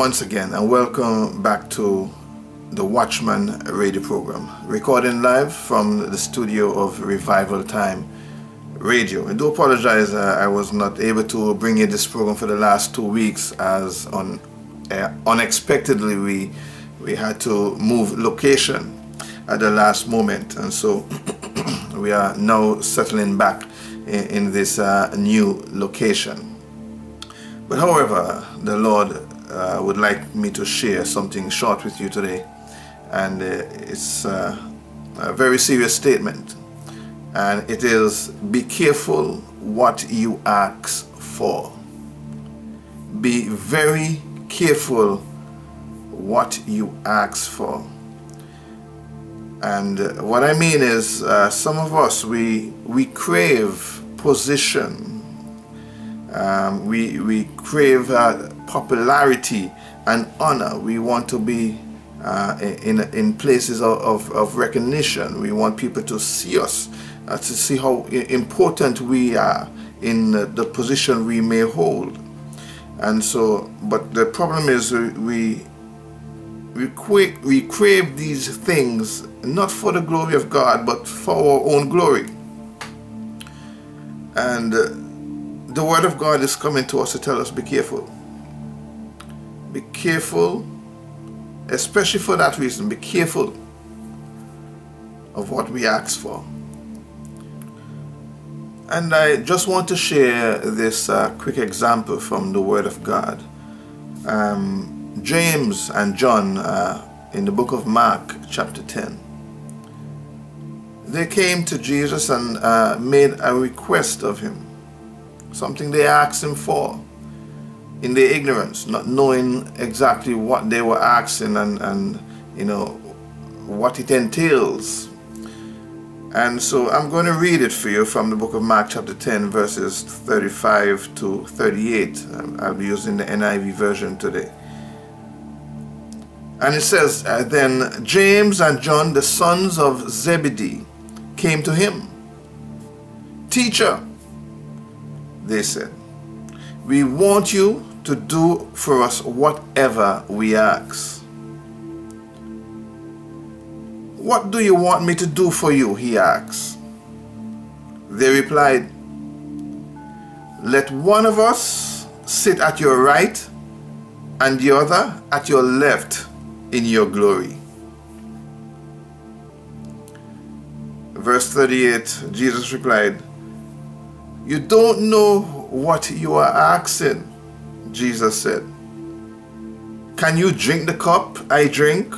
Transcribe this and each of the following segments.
once again, and welcome back to the Watchman radio program, recording live from the studio of Revival Time Radio. I do apologize, I was not able to bring you this program for the last 2 weeks, as unexpectedly we had to move location at the last moment, and so we are now settling back in this new location. But however, the Lord would like me to share something short with you today, and it's a very serious statement, and it is: be careful what you ask for. Be very careful what you ask for. And what I mean is, some of us, we crave position. We crave popularity and honor. We want to be in places of recognition. We want people to see us, to see how important we are in the position we may hold. And so, but the problem is, we crave these things not for the glory of God, but for our own glory. And the Word of God is coming to us to tell us, be careful. Be careful, especially for that reason. Be careful of what we ask for. And I just want to share this quick example from the Word of God. James and John, in the book of Mark, chapter 10. They came to Jesus and made a request of him. Something they asked him for in their ignorance, not knowing exactly what they were asking and you know what it entails. And so I'm going to read it for you from the book of Mark chapter 10 verses 35 to 38. I'll be using the NIV version today. And it says, then James and John, the sons of Zebedee, came to him. Teacher, they said, we want you to do for us whatever we ask. What do you want me to do for you? He asked. They replied, let one of us sit at your right and the other at your left in your glory. Verse 38, Jesus replied, you don't know what you are asking. Jesus said, can you drink the cup I drink,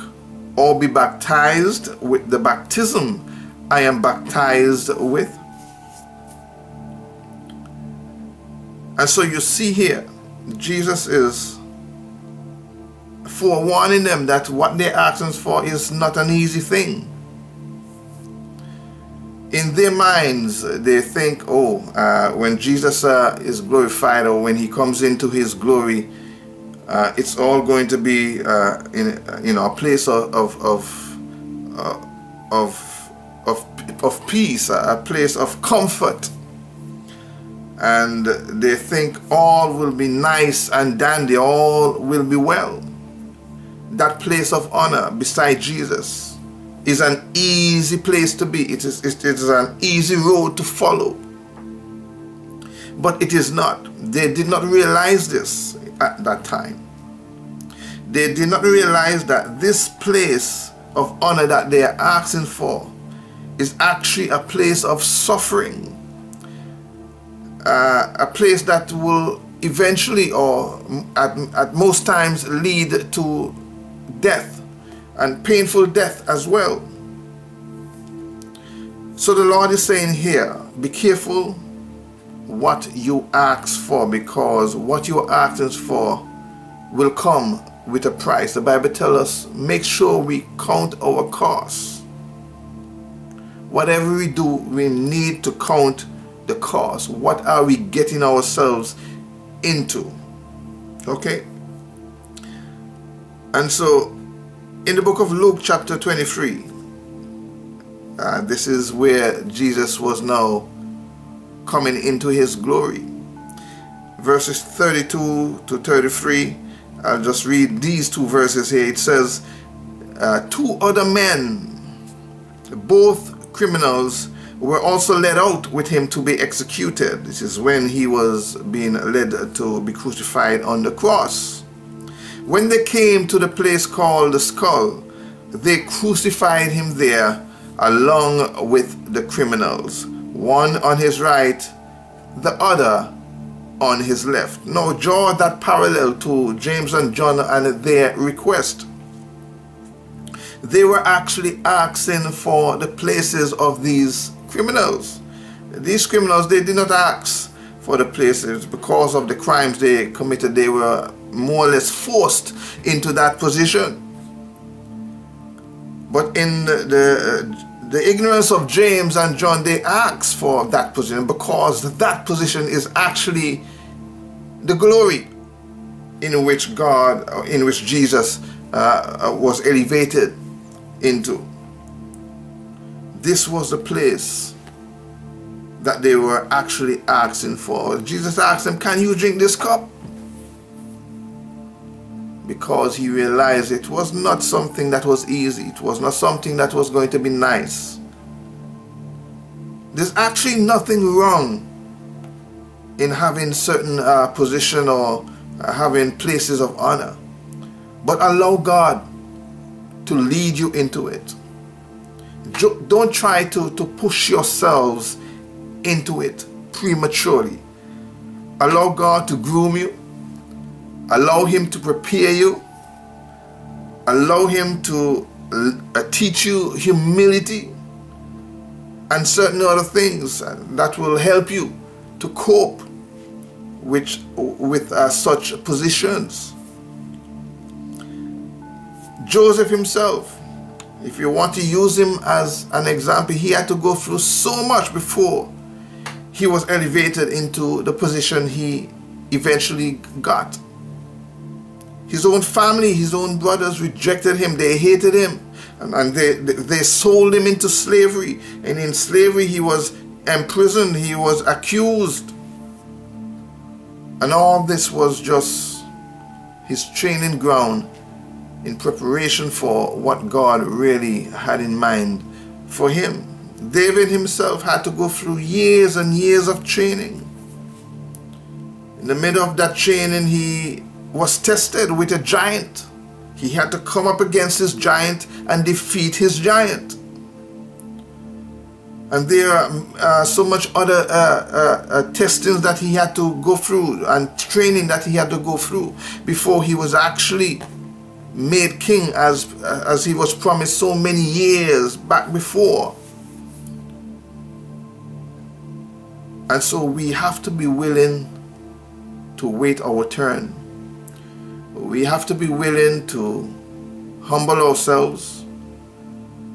or be baptized with the baptism I am baptized with? And so you see here, Jesus is forewarning them that what they're asking for is not an easy thing. In their minds, they think, when Jesus is glorified, or when he comes into his glory, it's all going to be in a place of peace, a place of comfort, and they think all will be nice and dandy, all will be well. That place of honor beside Jesus is an easy place to be. It is an easy road to follow. But it is not. They did not realize this at that time. They did not realize that this place of honor that they are asking for is actually a place of suffering. A place that will eventually, or at most times, lead to death, and painful death as well. So the Lord is saying here, be careful what you ask for, because what you are asking for will come with a price. The Bible tells us, make sure we count our costs. Whatever we do, we need to count the cost. What are we getting ourselves into? Okay? And so in the book of Luke chapter 23, this is where Jesus was now coming into his glory. Verses 32 to 33, I'll just read these two verses here. It says, two other men, both criminals, were also led out with him to be executed. This is when he was being led to be crucified on the cross. When they came to the place called the Skull, they crucified him there along with the criminals, one on his right, the other on his left. Now draw that parallel to James and John and their request. They were actually asking for the places of these criminals. These criminals, they did not ask for the places because of the crimes they committed. They were more or less forced into that position. But in the ignorance of James and John, they asked for that position because that position is actually the glory in which Jesus was elevated into. This was the place that they were actually asking for. Jesus asked them, can you drink this cup? Because he realized it was not something that was easy. It was not something that was going to be nice. There's actually nothing wrong in having certain position or having places of honor. But allow God to lead you into it. Don't try to push yourselves into it prematurely. Allow God to groom you. Allow him to prepare you. Allow him to teach you humility and certain other things that will help you to cope with such positions. Joseph himself, if you want to use him as an example, he had to go through so much before he was elevated into the position he eventually got. His own family, his own brothers rejected him. They hated him, and they sold him into slavery. And in slavery he was imprisoned, he was accused. And all this was just his training ground in preparation for what God really had in mind for him. David himself had to go through years and years of training. In the middle of that training, he was tested with a giant. He had to come up against his giant and defeat his giant. And there are so much other testings that he had to go through and training that he had to go through before he was actually made king as he was promised so many years back before. And so we have to be willing to wait our turn. We have to be willing to humble ourselves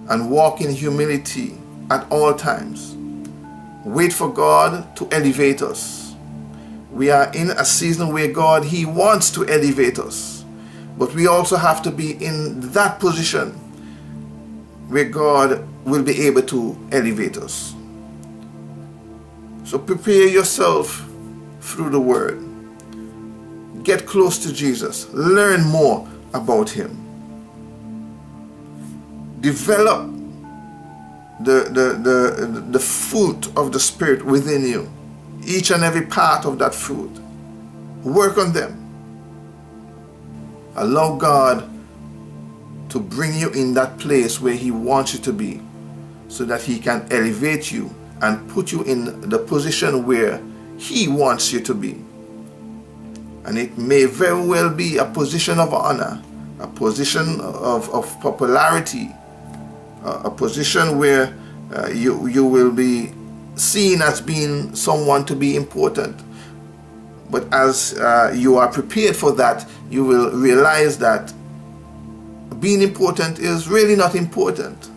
and walk in humility at all times. Wait for God to elevate us. We are in a season where God, he wants to elevate us. But we also have to be in that position where God will be able to elevate us. So prepare yourself through the Word. Get close to Jesus. Learn more about him. Develop the fruit of the Spirit within you. Each and every part of that fruit. Work on them. Allow God to bring you in that place where he wants you to be, so that he can elevate you and put you in the position where he wants you to be. And it may very well be a position of honor, a position of popularity, a position where you will be seen as being someone to be important. But as you are prepared for that, you will realize that being important is really not important.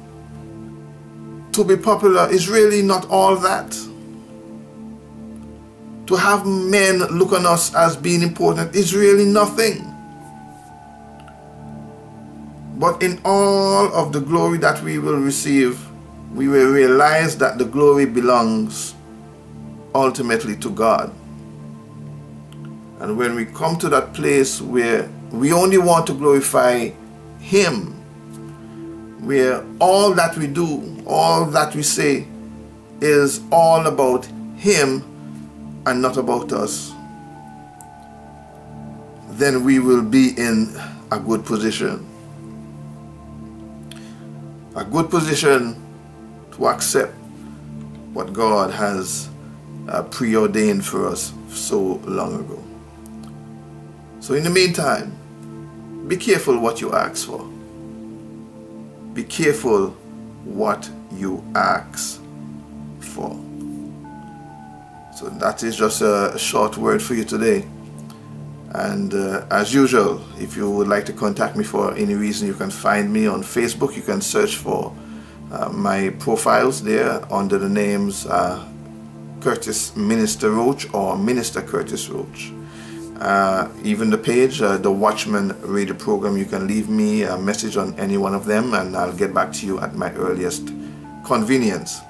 To be popular is really not all that. To have men look on us as being important is really nothing. But in all of the glory that we will receive, we will realize that the glory belongs ultimately to God. And when we come to that place where we only want to glorify Him, where all that we do, all that we say is all about Him and not about us, then we will be in a good position. A good position to accept what God has preordained for us so long ago. So in the meantime, be careful what you ask for. Be careful what you ask for. So that is just a short word for you today. And as usual, if you would like to contact me for any reason, you can find me on Facebook. You can search for my profiles there under the names Curtis Minister Roach or Minister Curtis Roach. Even the page, the Watchman radio program, you can leave me a message on any one of them and I'll get back to you at my earliest convenience.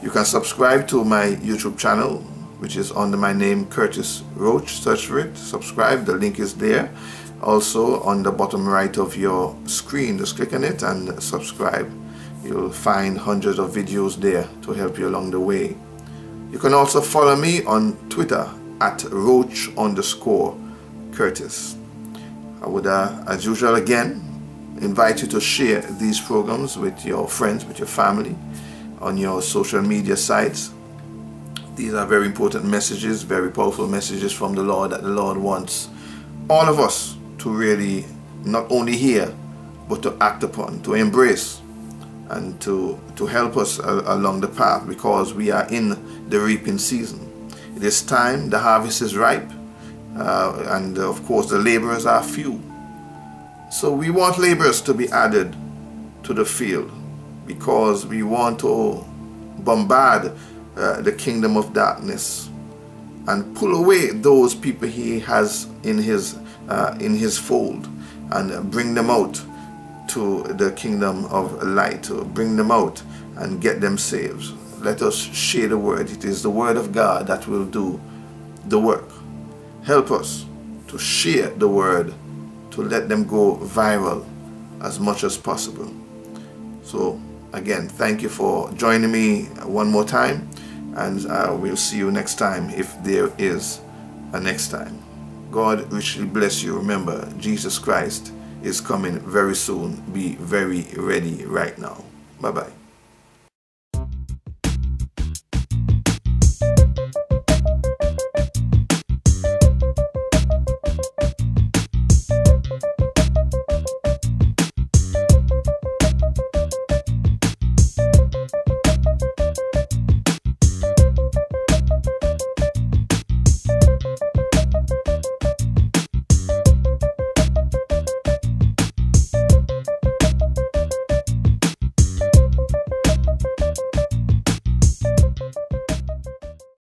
You can subscribe to my YouTube channel, which is under my name, Curtis Roach. Search for it, subscribe, the link is there. Also on the bottom right of your screen, just click on it and subscribe. You'll find hundreds of videos there to help you along the way. You can also follow me on Twitter at Roach_Curtis. I would, as usual again, invite you to share these programs with your friends, with your family, on your social media sites. These are very important messages, very powerful messages from the Lord that the Lord wants all of us to really not only hear, but to act upon, to embrace, and to help us along the path, because we are in the reaping season. It is time, the harvest is ripe, and of course the laborers are few. So we want laborers to be added to the field, because we want to bombard the kingdom of darkness and pull away those people He has in his fold and bring them out to the kingdom of light, to bring them out and get them saved. Let us share the word. It is the word of God that will do the work. Help us to share the word, to let them go viral as much as possible. So again, thank you for joining me one more time, and we'll see you next time if there is a next time. God richly bless you. Remember, Jesus Christ is coming very soon. Be very ready right now. Bye-bye.